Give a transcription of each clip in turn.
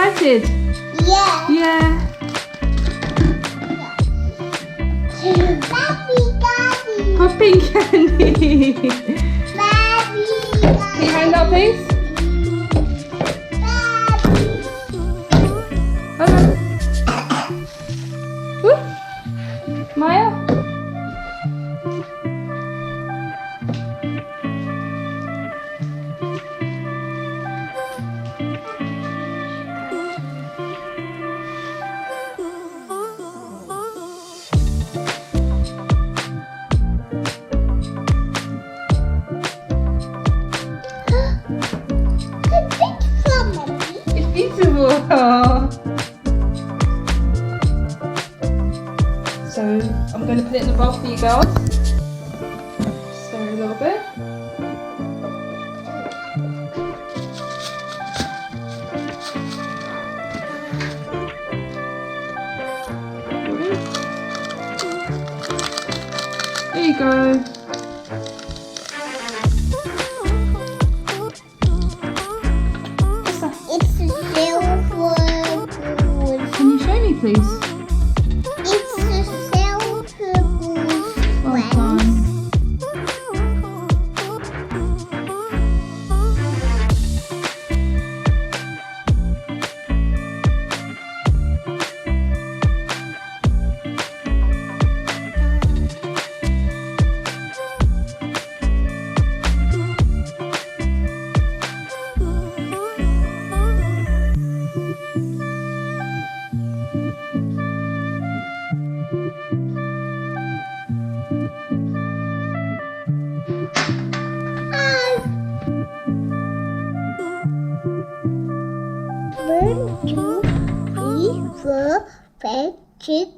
excited? Yeah. Yeah. Daddy. Popping candy. Daddy. Can you hand out, please? Hold on. Woo. Maya? It's beautiful. So I'm going to put it in the bowl for you girls. Stir a little bit. There you go. It's a silver goose. Can you show me, please? It's a silver goose. Well done. One, two, three, four, five, 6,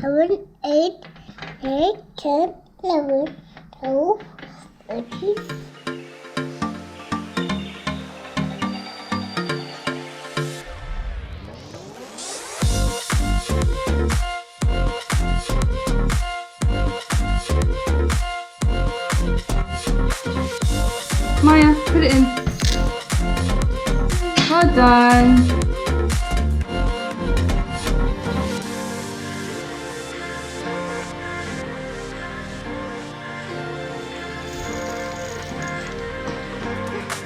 7, 8, 9, 10, 11, 12, 13. Maya, put it in. Well done.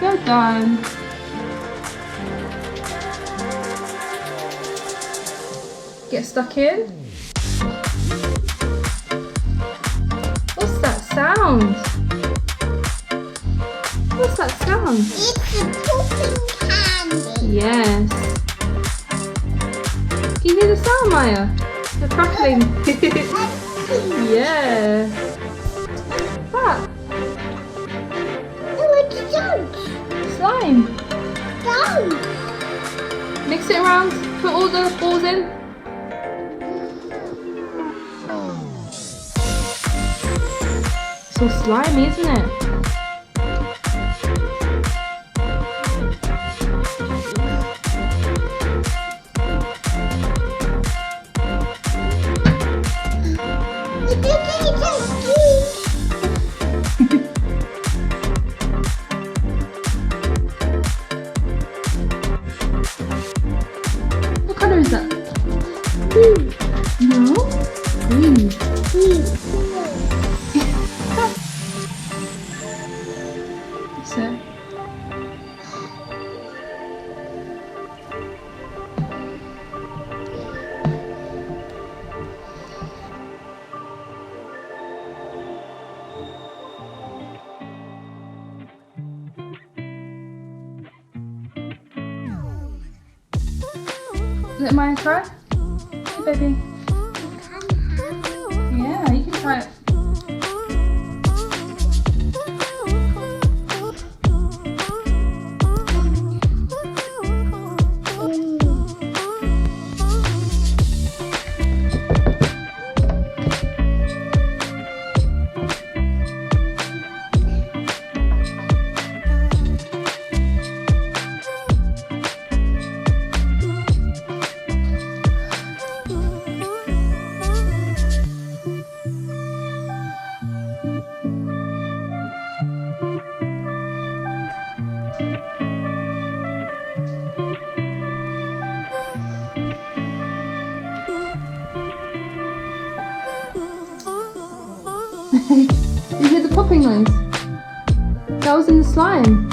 Well done. Get stuck in. What's that sound? What's that sound? It's a pooping candy. Yes. Can you hear the sound, Maya? The crackling. Yeah. What? No, it's don't. Slime. Don't. Mix it around. Put all the balls in. It's all slimy, isn't it? What colour is that? No? Green. That's it. Let Maya try? Hey, baby. Yeah, you can try it. You hear the popping noise? That was in the slime.